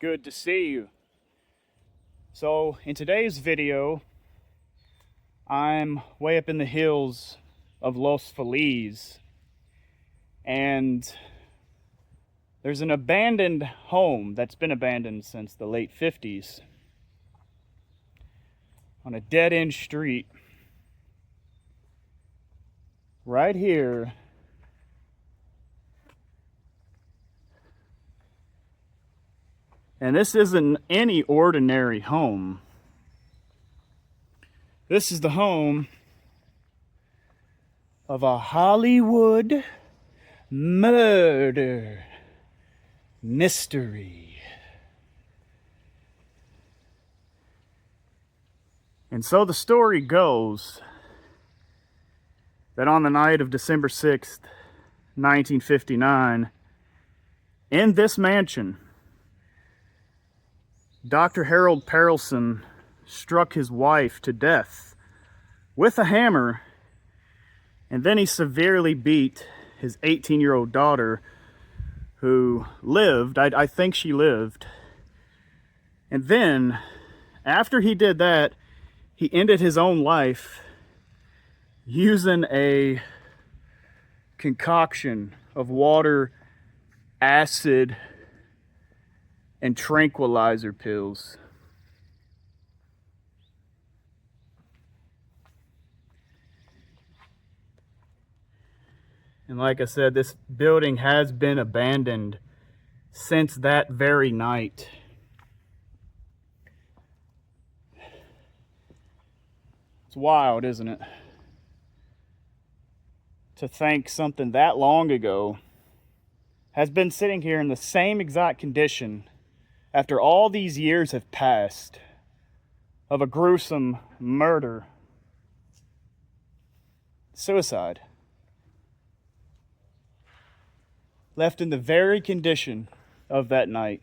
good to see you. So in today's video, I'm way up in the hills of Los Feliz, and there's an abandoned home that's been abandoned since the late 50s on a dead-end street right here. And this isn't any ordinary home. This is the home of a Hollywood murder mystery. And so the story goes that on the night of December 6th, 1959, in this mansion, Dr. Harold Perelson struck his wife to death with a hammer, and then he severely beat his 18-year-old daughter, who lived. I think she lived. And then, after he did that, he ended his own life using a concoction of water, acid, and tranquilizer pills. And like I said, this building has been abandoned since that very night. It's wild, isn't it? To think something that long ago has been sitting here in the same exact condition after all these years have passed of a gruesome murder, suicide, left in the very condition of that night.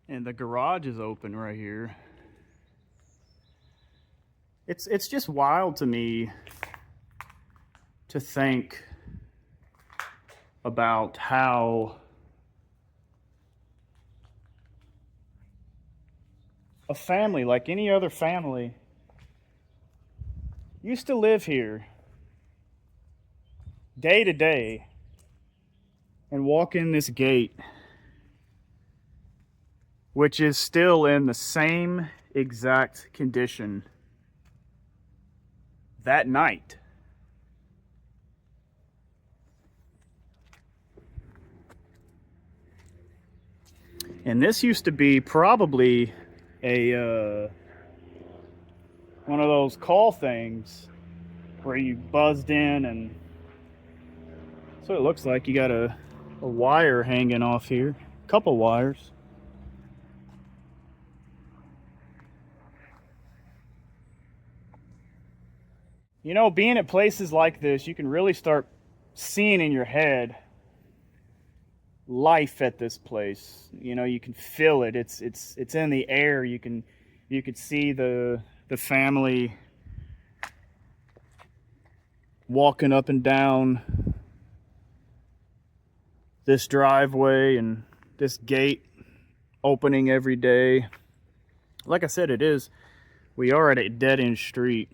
And the garage is open right here. It's just wild to me to think about how a family like any other family used to live here day to day and walk in this gate, which is still in the same exact condition that night. And this used to be probably a one of those call things where you buzzed in, and so it looks like you got a wire hanging off here, a couple wires. You know, being at places like this, you can really start seeing in your head life at this place. You know, you can feel it. It's in the air. You can see the family walking up and down this driveway and this gate opening every day. Like I said, we are at a dead-end street.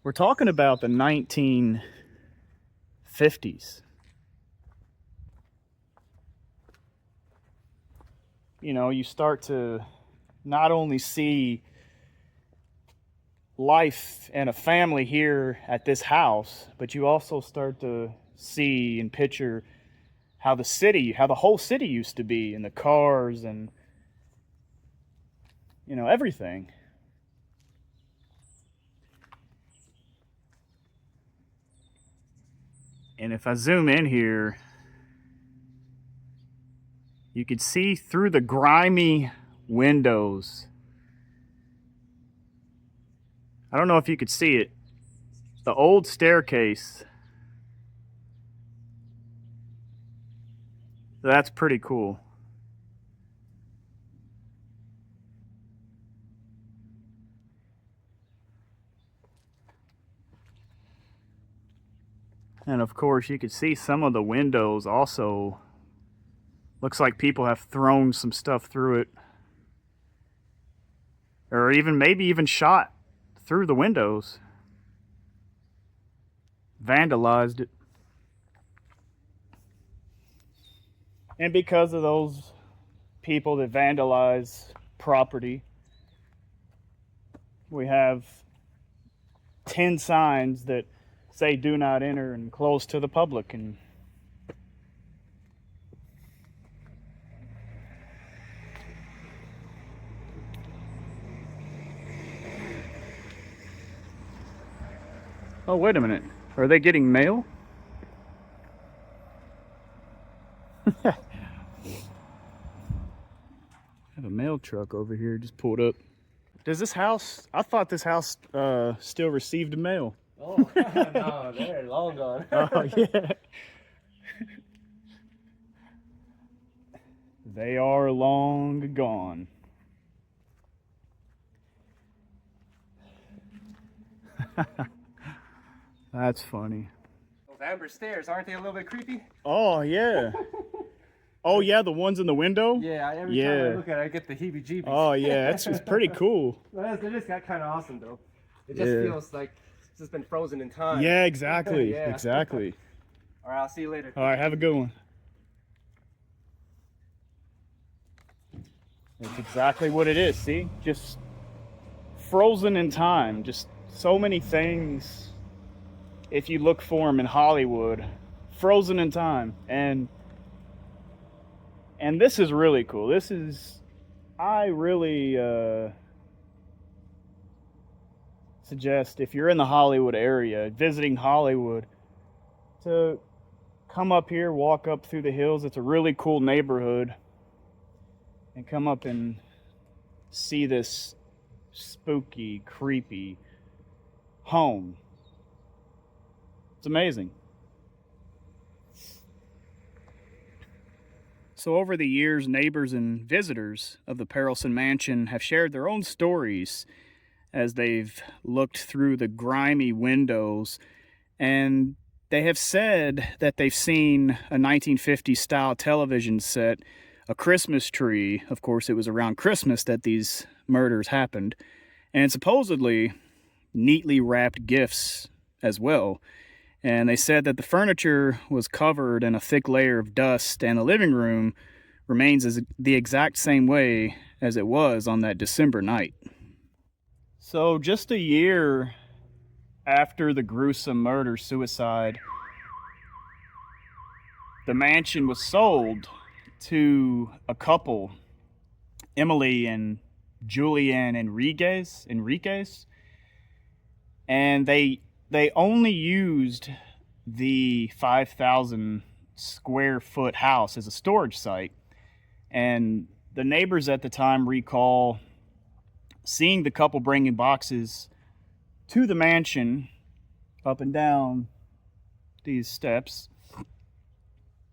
We're talking about the 1950s. You know, you start to not only see life and a family here at this house, but you also start to see and picture how the whole city used to be, and the cars and, you know, everything. And if I zoom in here, you can see through the grimy windows. I don't know if you could see it. The old staircase. That's pretty cool. And of course, you can see some of the windows also. Looks like people have thrown some stuff through it. Or even maybe even shot through the windows. Vandalized it. And because of those people that vandalize property, we have 10 signs that say do not enter and close to the public. And oh, wait a minute. Are they getting mail? I have a mail truck over here just pulled up. Does this house, I thought this house still received mail. Oh, no, they're long gone. Oh, yeah. They are long gone. That's funny. Those amber stairs, aren't they a little bit creepy? Oh, yeah. Oh, yeah, the ones in the window? Yeah, every time I look at it, I get the heebie-jeebies. Oh, yeah, it's pretty cool. It is kind of awesome, though. It just feels like it's just been frozen in time. Yeah, exactly. Yeah. Exactly. All right, I'll see you later. All right, have a good one. That's exactly what it is, see? Just frozen in time. Just so many things, if you look for them in Hollywood, frozen in time. And this is really cool. This is, I really suggest if you're in the Hollywood area, visiting Hollywood, to come up here, walk up through the hills. It's a really cool neighborhood. And come up and see this spooky, creepy home. It's amazing. So over the years, neighbors and visitors of the Perelson Mansion have shared their own stories as they've looked through the grimy windows, and they have said that they've seen a 1950s style television set, a Christmas tree. Of course, it was around Christmas that these murders happened, and supposedly neatly wrapped gifts as well. And they said that the furniture was covered in a thick layer of dust, and the living room remains as the exact same way as it was on that December night. So just a year after the gruesome murder-suicide, the mansion was sold to a couple, Emily and Julian Enriquez, and they only used the 5,000 square foot house as a storage site. And the neighbors at the time recall seeing the couple bringing boxes to the mansion up and down these steps,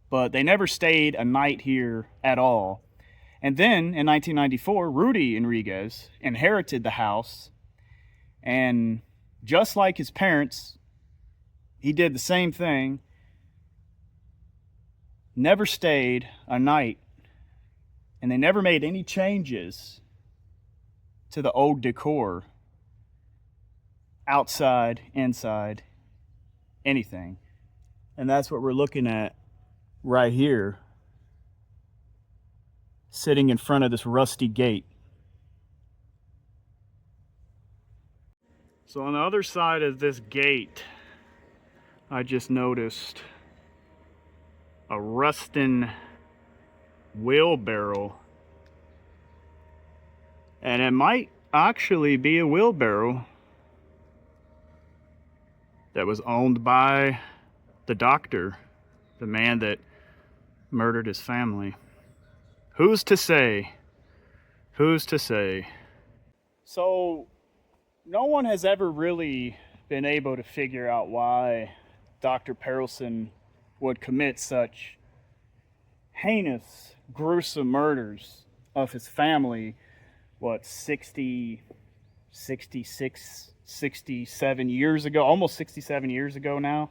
but they never stayed a night here at all. And then in 1994, Rudy Enriquez inherited the house, and just like his parents, he did the same thing. Never stayed a night, and they never made any changes to the old decor, outside, inside, anything. And that's what we're looking at right here, sitting in front of this rusty gate. So on the other side of this gate, I just noticed a rusting wheelbarrow. And it might actually be a wheelbarrow that was owned by the doctor, the man that murdered his family. Who's to say? Who's to say? So, no one has ever really been able to figure out why Dr. Perelson would commit such heinous, gruesome murders of his family, 67 years ago, almost 67 years ago now.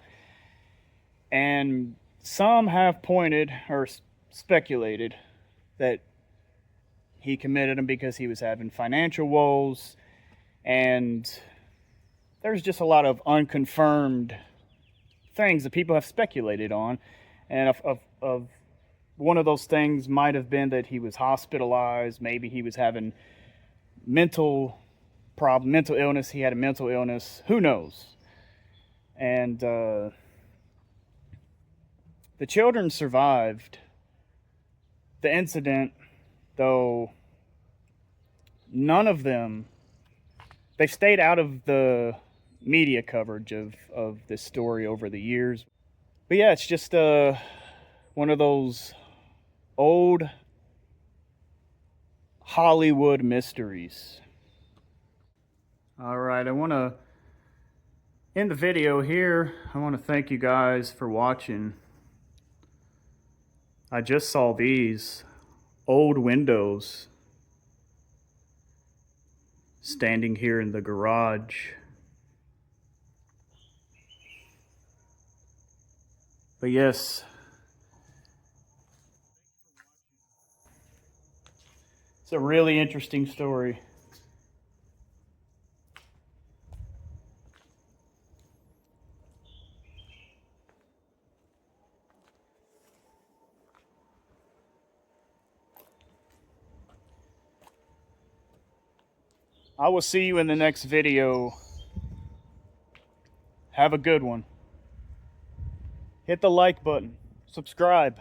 And some have pointed or speculated that he committed them because he was having financial woes, and there's just a lot of unconfirmed things that people have speculated on. And of one of those things might have been that he was hospitalized. Maybe he was having mental illness. He had a mental illness. Who knows? And the children survived the incident, though none of them, they stayed out of the media coverage of this story over the years. But yeah, it's just one of those old Hollywood mysteries. All right, I want to end the video here. I want to thank you guys for watching. I just saw these old windows standing here in the garage. But yes, it's a really interesting story. I will see you in the next video. Have a good one. Hit the like button. Subscribe.